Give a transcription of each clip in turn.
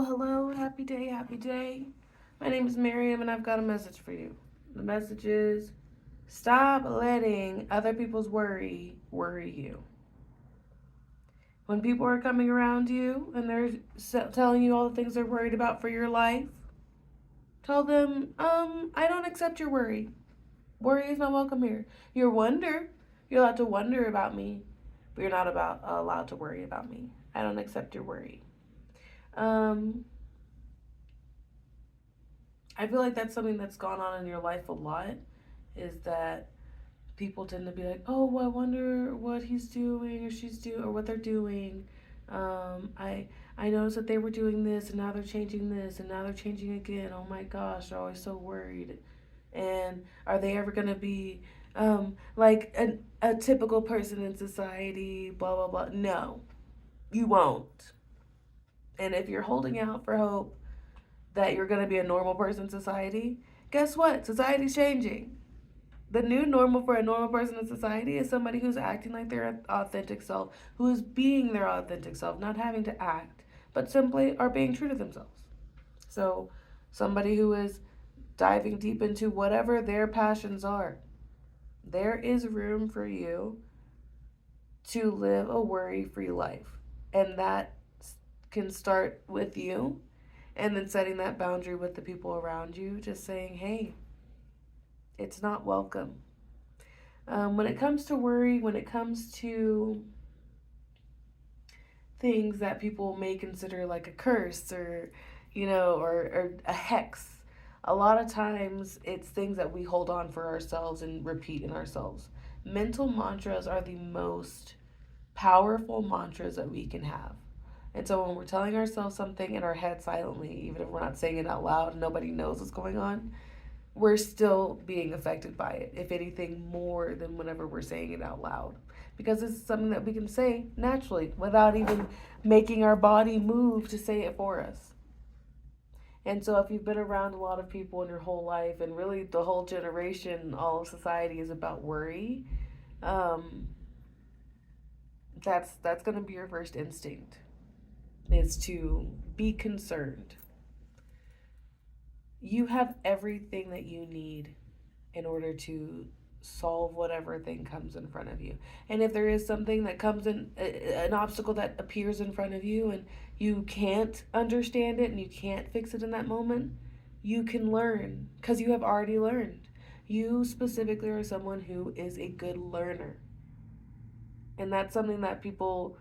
Hello, happy day, happy day. My name is Miriam and I've got a message for you. The message is stop letting other people's worry you. When people are coming around you and they're telling you all the things they're worried about for your life, tell them, I don't accept your worry. Worry is not welcome here. You're allowed to wonder about me, but you're not allowed to worry about me. I don't accept your worry. Um, I feel like that's something that's gone on in your life a lot is that people tend to be like, oh, well, I wonder what he's doing or she's doing or what they're doing. I noticed that they were doing this and now they're changing this and now they're changing again. Oh my gosh, they're always so worried. And are they ever going to be like a typical person in society, blah, blah, blah? No, you won't. And if you're holding out for hope that you're going to be a normal person in society, guess what? Society's changing. The new normal for a normal person in society is somebody who's acting like their authentic self, who is being their authentic self, not having to act, but simply are being true to themselves. So, somebody who is diving deep into whatever their passions are, there is room for you to live a worry free life. And that can start with you and then setting that boundary with the people around you, just saying, hey, it's not welcome. When it comes to worry, when it comes to things that people may consider like a curse or, or a hex, a lot of times it's things that we hold on for ourselves and repeat in ourselves. Mental mantras are the most powerful mantras that we can have. And so when we're telling ourselves something in our head silently, even if we're not saying it out loud, nobody knows what's going on, we're still being affected by it, if anything, more than whenever we're saying it out loud. Because it's something that we can say naturally without even making our body move to say it for us. And so, if you've been around a lot of people in your whole life, and really the whole generation, all of society is about worry, um, that's going to be your first instinct, is to be concerned. You have everything that you need in order to solve whatever thing comes in front of you. And if there is something that comes in, an obstacle that appears in front of you, and you can't understand it and you can't fix it in that moment, you can learn because you have already learned. You specifically are someone who is a good learner. And that's something that people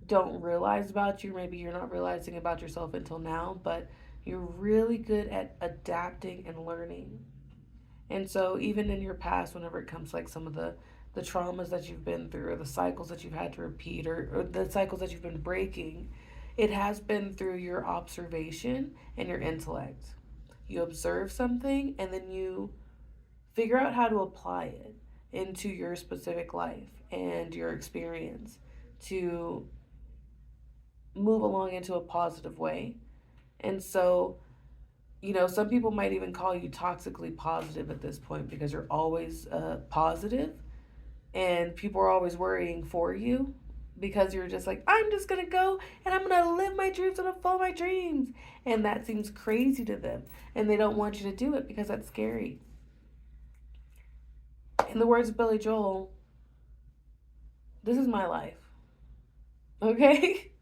don't realize about you. Maybe you're not realizing about yourself until now, but you're really good at adapting and learning. And so even in your past, whenever it comes to like some of the traumas that you've been through or the cycles that you've had to repeat or the cycles that you've been breaking, it has been through your observation and your intellect. You observe something and then you figure out how to apply it into your specific life and your experience to move along into a positive way. And so, some people might even call you toxically positive at this point because you're always positive and people are always worrying for you because you're just like, I'm just going to go and I'm going to live my dreams. I'm going to follow my dreams. And that seems crazy to them. And they don't want you to do it because that's scary. In the words of Billy Joel, this is my life. Okay?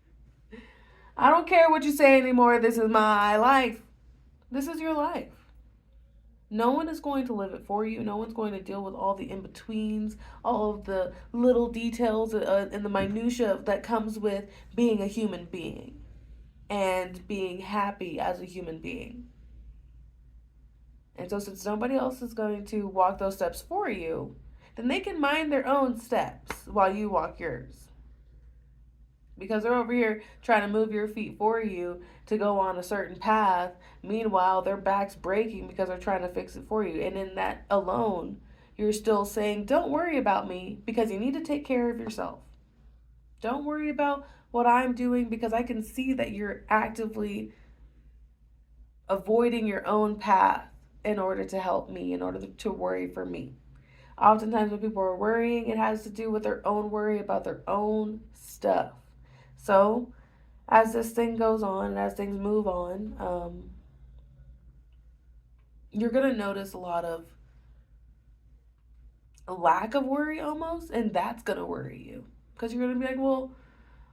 I don't care what you say anymore. This is my life. This is your life. No one is going to live it for you. No one's going to deal with all the in betweens, all of the little details and the minutia that comes with being a human being and being happy as a human being. And so, since nobody else is going to walk those steps for you, then they can mind their own steps while you walk yours. Because they're over here trying to move your feet for you to go on a certain path. Meanwhile, their back's breaking because they're trying to fix it for you. And in that alone, you're still saying, don't worry about me because you need to take care of yourself. Don't worry about what I'm doing because I can see that you're actively avoiding your own path in order to help me, in order to worry for me. Oftentimes, when people are worrying, it has to do with their own worry about their own stuff. So, As this thing goes on and as things move on, you're going to notice a lot of lack of worry almost, and that's going to worry you. Because you're going to be like, well,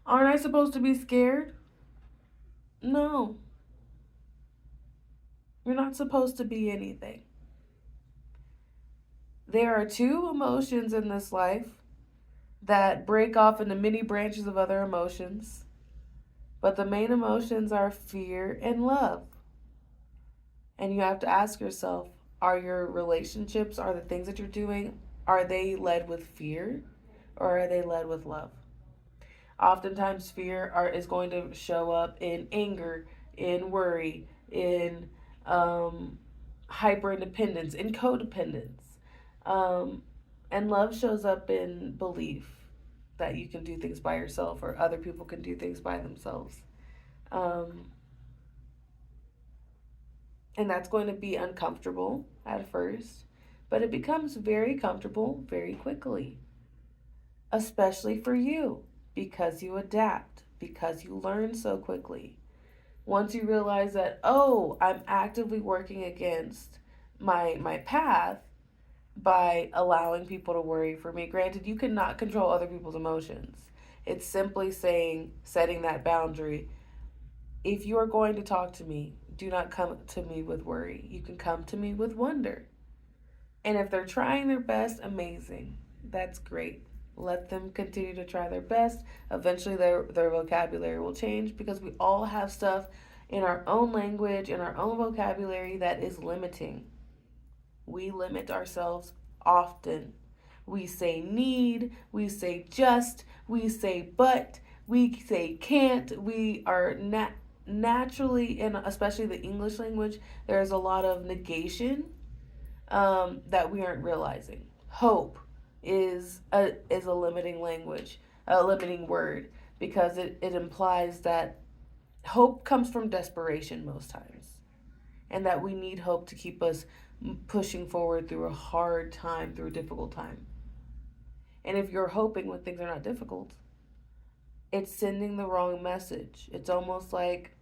aren't I supposed to be scared? No, you're not supposed to be anything. There are two emotions in this life that break off into many branches of other emotions, but the main emotions are fear and love. And you have to ask yourself, are your relationships, are the things that you're doing, are they led with fear or are they led with love? Oftentimes, is going to show up in anger, in worry, in hyper independence, in codependence. Um, and love shows up in belief that you can do things by yourself or other people can do things by themselves. Um, and that's going to be uncomfortable at first, but it becomes very comfortable very quickly, especially for you because you adapt, because you learn so quickly. Once you realize that, oh, I'm actively working against my path by allowing people to worry for me. Granted, you cannot control other people's emotions. It's simply saying, setting that boundary. If you are going to talk to me, do not come to me with worry. You can come to me with wonder. And if they're trying their best, amazing. That's great. Let them continue to try their best. Eventually, their vocabulary will change because we all have stuff in our own language, in our own vocabulary that is limiting. We limit ourselves often. We say need, we say just, we say but, we say can't. We are naturally, in especially the English language, there's a lot of negation that we aren't realizing. Hope is a limiting language, a limiting word, because it implies that hope comes from desperation most times, and that we need hope to keep us pushing forward through a hard time, through a difficult time. And if you're hoping when things are not difficult, it's sending the wrong message. It's almost like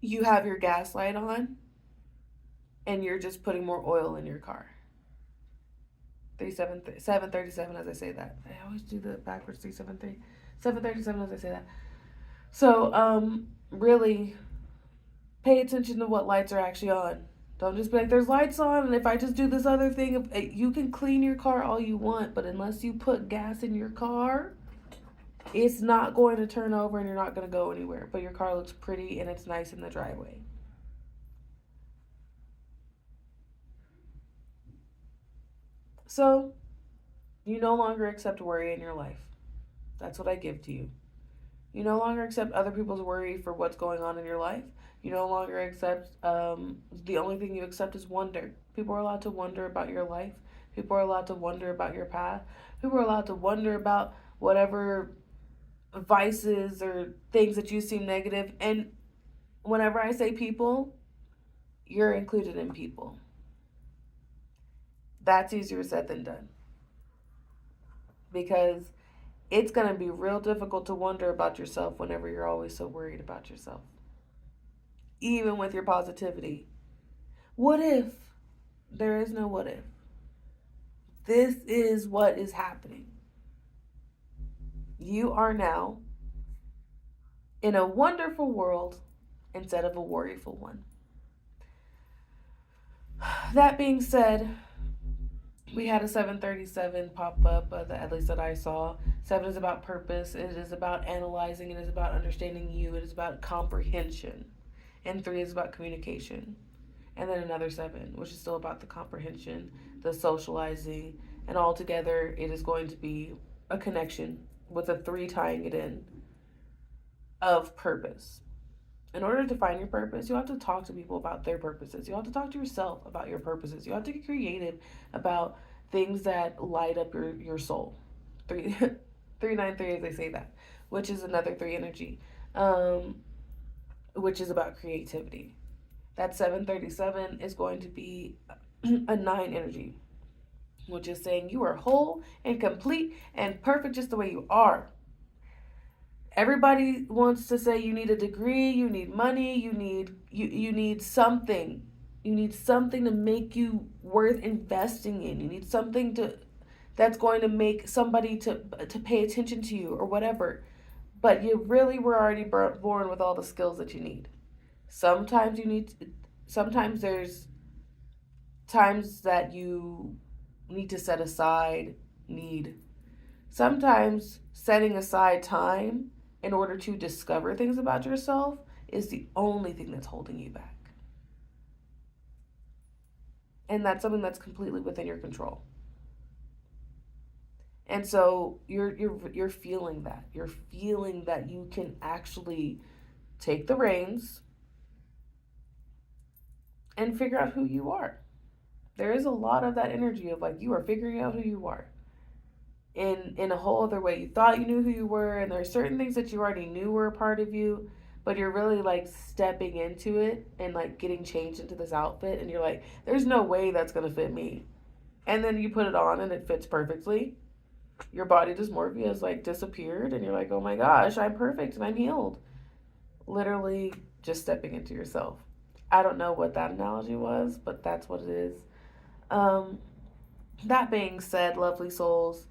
you have your gas light on and you're just putting more oil in your car. 737 as I say that. I always do the backwards 373. 737 as I say that. So, really pay attention to what lights are actually on. Don't just be like, there's lights on, and if I just do this other thing, you can clean your car all you want, but unless you put gas in your car, it's not going to turn over and you're not going to go anywhere. But your car looks pretty and it's nice in the driveway. So, you no longer accept worry in your life. That's what I give to you. You no longer accept other people's worry for what's going on in your life. You no longer accept, the only thing you accept is wonder. People are allowed to wonder about your life. People are allowed to wonder about your path. People are allowed to wonder about whatever vices or things that you seem negative. And whenever I say people, you're included in people. That's easier said than done because it's going to be real difficult to wonder about yourself whenever you're always so worried about yourself, even with your positivity. What if? There is no what if. This is what is happening. You are now in a wonderful world instead of a worryful one. That being said, we had a 737 pop up, at least that I saw. 7 is about purpose, it is about analyzing, it is about understanding you, it is about comprehension. And 3 is about communication. And then another 7, which is still about the comprehension, the socializing, and altogether it is going to be a connection with a 3 tying it in of purpose. In order to find your purpose, you have to talk to people about their purposes. You have to talk to yourself about your purposes. You have to get creative about things that light up your soul. 393 as they say that, which is another 3 energy, which is about creativity. That 737 is going to be a 9 energy, which is saying you are whole and complete and perfect just the way you are. Everybody wants to say you need a degree, you need money, you need something. You need something to make you worth investing in. You need something to that's going to make somebody to pay attention to you or whatever. But you really were already born with all the skills that you need. Sometimes you need sometimes there's times that you need to set aside need. Sometimes setting aside time in order to discover things about yourself is the only thing that's holding you back. And that's something that's completely within your control. And so you're feeling that. You're feeling that you can actually take the reins and figure out who you are. There is a lot of that energy of like you are figuring out who you are in a whole other way. You thought you knew who you were, and there are certain things that you already knew were a part of you, but you're really like stepping into it and like getting changed into this outfit, and you're like, there's no way that's gonna fit me. And then you put it on and it fits perfectly. Your body dysmorphia has like disappeared, and you're like, oh my gosh, I'm perfect and I'm healed. Literally just stepping into yourself. I don't know what that analogy was, but that's what it is. Um, that being said, lovely souls,